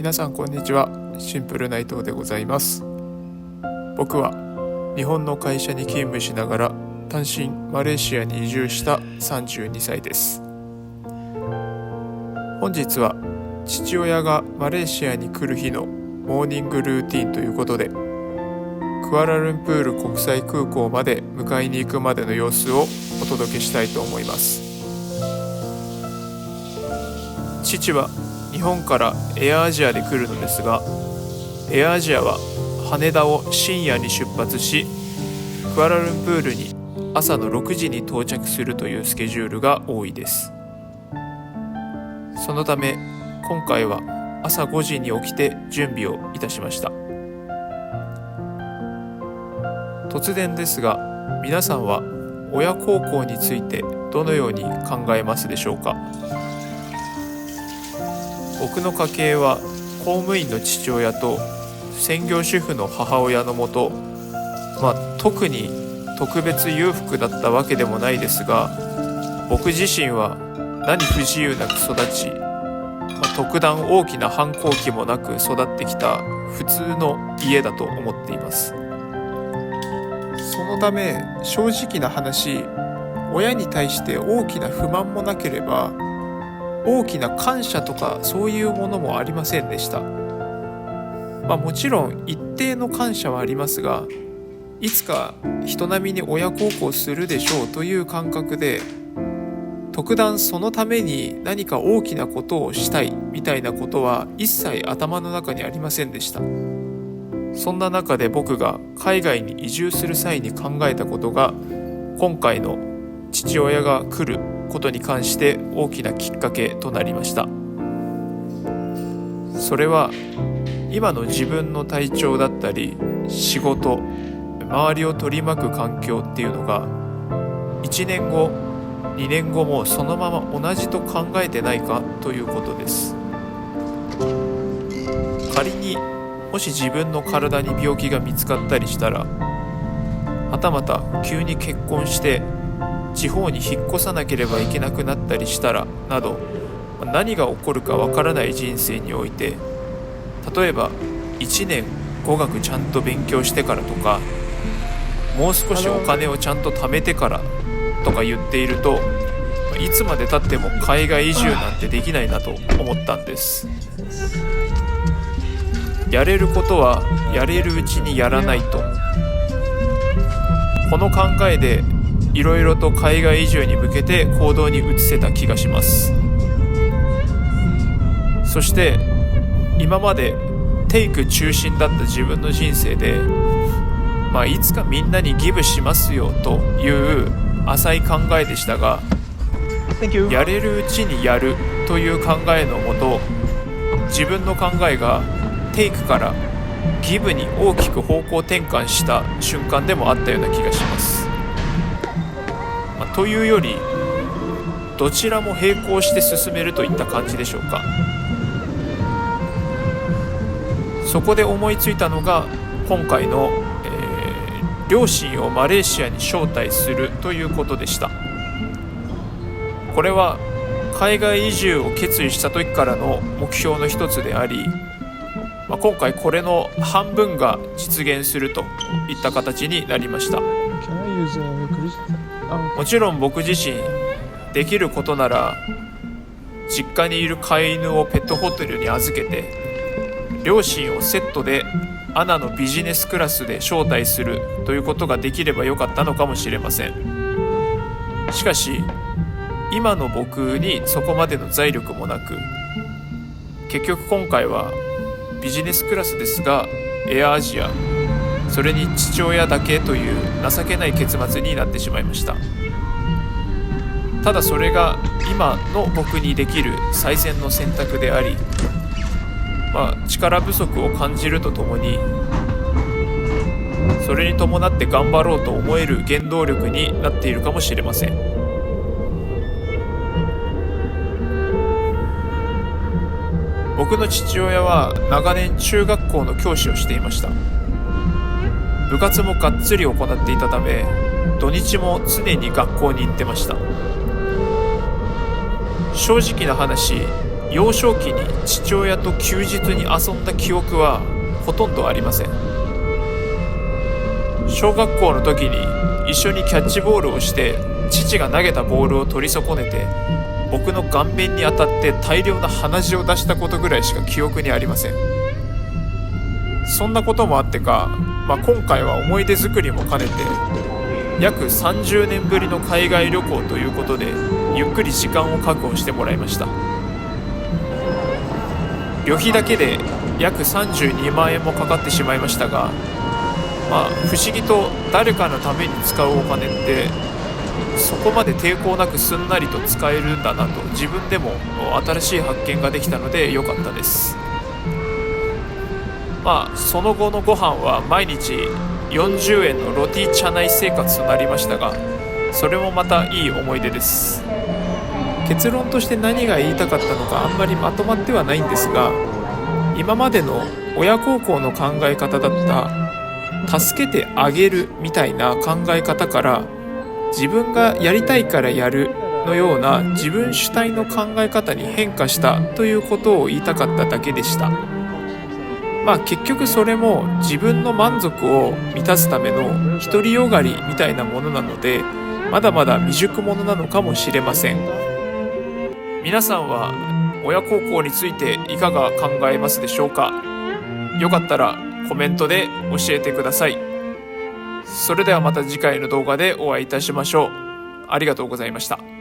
皆さんこんにちは。シンプル内藤でございます。僕は日本の会社に勤務しながら単身マレーシアに移住した32歳です。本日は父親がマレーシアに来る日のモーニングルーティンということで、クアラルンプール国際空港まで迎えに行くまでの様子をお届けしたいと思います。父は日本からエアアジアで来るのですが、エアアジアは羽田を深夜に出発し、クアラルンプールに朝の6時に到着するというスケジュールが多いです。そのため今回は朝5時に起きて準備をいたしました。突然ですが、皆さんは親孝行についてどのように考えますでしょうか。僕の家系は公務員の父親と専業主婦の母親のもと、特に特別裕福だったわけでもないですが、僕自身は何不自由なく育ち、特段大きな反抗期もなく育ってきた普通の家だと思っています。そのため正直な話、親に対して大きな不満もなければ大きな感謝とかそういうものもありませんでした。もちろん一定の感謝はありますが、いつか人並みに親孝行するでしょうという感覚で、特段そのために何か大きなことをしたいみたいなことは一切頭の中にありませんでした。そんな中で僕が海外に移住する際に考えたことが、今回の父親が来ることに関して大きなきっかけとなりました。それは今の自分の体調だったり仕事、周りを取り巻く環境っていうのが1年後2年後もそのまま同じと考えてないかということです。仮にもし自分の体に病気が見つかったりしたら、はたまた急に結婚して地方に引っ越さなければいけなくなったりしたらなど、何が起こるかわからない人生において、例えば1年語学ちゃんと勉強してからとか、もう少しお金をちゃんと貯めてからとか言っていると、いつまで経っても海外移住なんてできないなと思ったんです。やれることはやれるうちにやらないと。この考えでいろいろと海外移住に向けて行動に移せた気がします。そして今までテイク中心だった自分の人生で、いつかみんなにギブしますよという浅い考えでしたが、やれるうちにやるという考えのもと、自分の考えがテイクからギブに大きく方向転換した瞬間でもあったような気がします。というよりどちらも並行して進めるといった感じでしょうか。そこで思いついたのが今回の、両親をマレーシアに招待するということでした。これは海外移住を決意した時からの目標の一つであり、今回これの半分が実現するといった形になりました。もちろん僕自身できることなら実家にいる飼い犬をペットホテルに預けて、両親をセットでアナのビジネスクラスで招待するということができればよかったのかもしれません。しかし今の僕にそこまでの財力もなく、結局今回はビジネスクラスですがエアアジア、それに父親だけという情けない結末になってしまいました。ただそれが今の僕にできる最善の選択であり、力不足を感じるとともに、それに伴って頑張ろうと思える原動力になっているかもしれません。僕の父親は長年中学校の教師をしていました。部活もがっつり行っていたため、土日も常に学校に行ってました。正直な話、幼少期に父親と休日に遊んだ記憶はほとんどありません。小学校の時に一緒にキャッチボールをして、父が投げたボールを取り損ねて僕の顔面に当たって大量な鼻血を出したことぐらいしか記憶にありません。そんなこともあってか、今回は思い出作りも兼ねて約30年ぶりの海外旅行ということで、ゆっくり時間を確保してもらいました。旅費だけで約32万円もかかってしまいましたが、不思議と誰かのために使うお金ってそこまで抵抗なくすんなりと使えるんだなと、自分でも新しい発見ができたので良かったです。その後のご飯は毎日40円のロティチャナイ生活となりましたが、それもまたいい思い出です。結論として何が言いたかったのかあんまりまとまってはないんですが、今までの親孝行の考え方だった助けてあげるみたいな考え方から、自分がやりたいからやるのような自分主体の考え方に変化したということを言いたかっただけでした。結局それも自分の満足を満たすための独りよがりみたいなものなので、まだまだ未熟者なのかもしれません。皆さんは親孝行についていかが考えますでしょうか。よかったらコメントで教えてください。それではまた次回の動画でお会いいたしましょう。ありがとうございました。